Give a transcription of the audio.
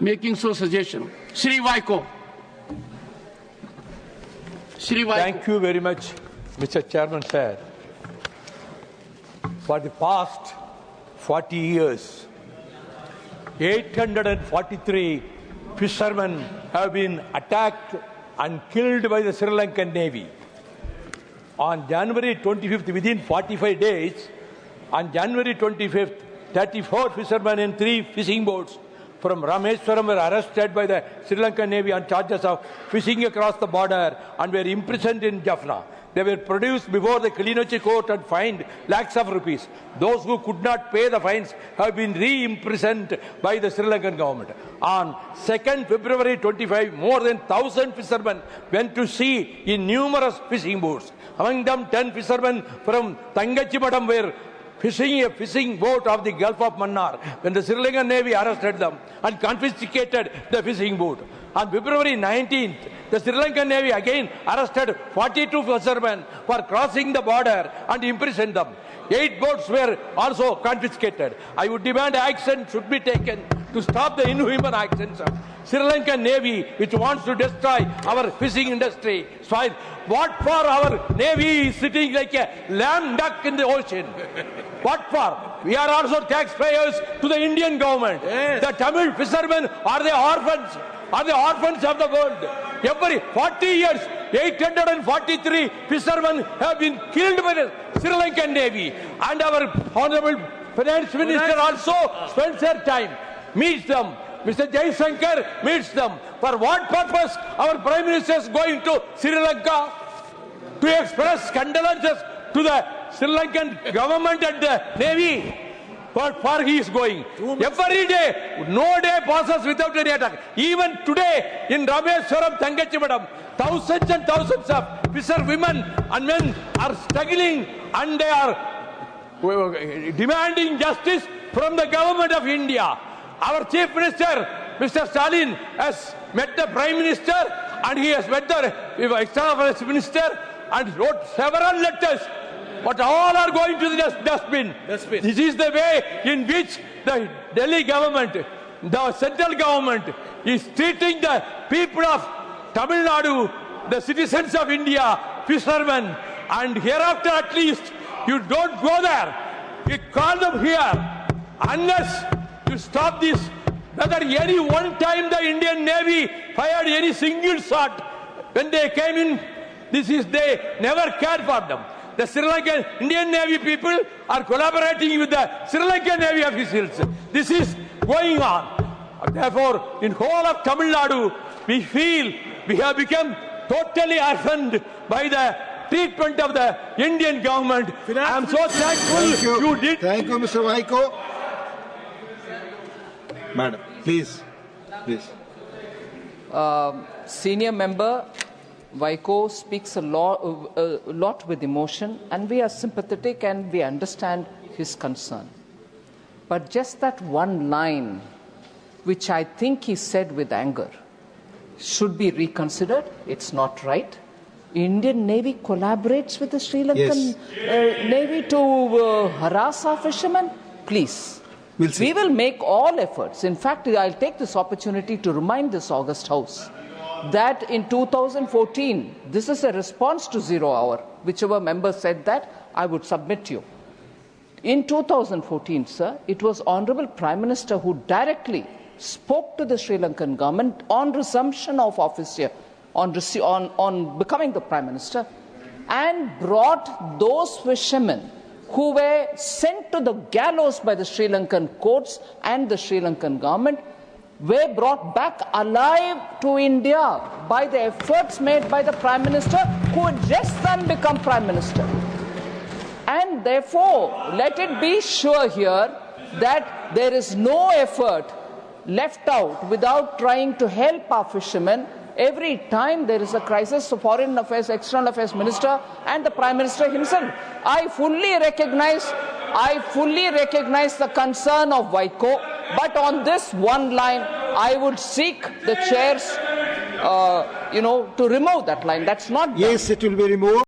making so suggestion. Shri Vaiko. Shri Vaiko. Thank you very much, Mr. Chairman, sir. For the past 40 years, 843 fishermen have been attacked and killed by the Sri Lankan Navy. On January 25th, within 45 days, on January 25th, 34 fishermen in 3 fishing boats from Rameswaram were arrested by the Sri Lankan Navy on charges of fishing across the border and were imprisoned in Jaffna. They were produced before the Kilinochchi court and fined lakhs of rupees. Those who could not pay the fines have been re-imprisoned by the Sri Lankan government. On 2nd February 25, more than 1,000 fishermen went to sea in numerous fishing boats. Among them, 10 fishermen from Thangachimadam were fishing a fishing boat off the Gulf of Mannar when the Sri Lankan Navy arrested them and confiscated the fishing boat. On February 19th, the Sri Lankan Navy again arrested 42 fishermen for crossing the border and imprisoned them. 8 boats were also confiscated. I would demand action should be taken to stop the inhuman actions of Sri Lankan Navy, which wants to destroy our fishing industry. So what for our Navy is sitting like a lame duck in the ocean? What for? We are also taxpayers to the Indian government. Yes. The Tamil fishermen are the orphans. Are the orphans of the world. Every 40 years, 843 fishermen have been killed by the Sri Lankan Navy. And our Honorable Finance Minister also spends her time, meets them. Mr. Jaishankar meets them. For what purpose our Prime Minister is going to Sri Lanka? To express condolences to the Sri Lankan government and the Navy. What for he is going? Every day, no day passes without any attack. Even today, in Rameswaram, Thangachimadam, thousands and thousands of fisher women and men are struggling and they are demanding justice from the government of India. Our Chief Minister, Mr. Stalin, has met the Prime Minister and he has met the External Affairs Minister and wrote several letters. But all are going to the dustbin. This is the way in which the Delhi government, the central government, is treating the people of Tamil Nadu, the citizens of India, fishermen. And hereafter at least, you don't go there. You call them here. Unless you stop this, whether any one time the Indian Navy fired any single shot when they came in, they never cared for them. The Sri Lankan Indian Navy people are collaborating with the Sri Lankan Navy officials. This is going on. Therefore, in whole of Tamil Nadu, we feel we have become totally orphaned by the treatment of the Indian government. I am so thankful you did. Thank you, Mr. Vaiko. Madam, please. Senior member Vaiko speaks a lot with emotion, and we are sympathetic and we understand his concern. But just that one line, which I think he said with anger, should be reconsidered. It's not right. Indian Navy collaborates with the Sri Lankan Navy to harass our fishermen. Please. We will make all efforts. In fact, I'll take this opportunity to remind this August House that in 2014, this is a response to 0 hour. Whichever member said that, I would submit to you. In 2014, sir, it was Honorable Prime Minister who directly spoke to the Sri Lankan government on resumption of office here, on becoming the Prime Minister, and brought those fishermen who were sent to the gallows by the Sri Lankan courts and the Sri Lankan government were brought back alive to India by the efforts made by the Prime Minister, who had just then become Prime Minister. And therefore, let it be sure here that there is no effort left out without trying to help our fishermen. Every time there is a crisis, the Foreign Affairs, External Affairs Minister and the Prime Minister himself. I fully recognize the concern of Vaiko, but on this one line, I would seek the chairs, to remove that line. That's not done. Yes, it will be removed.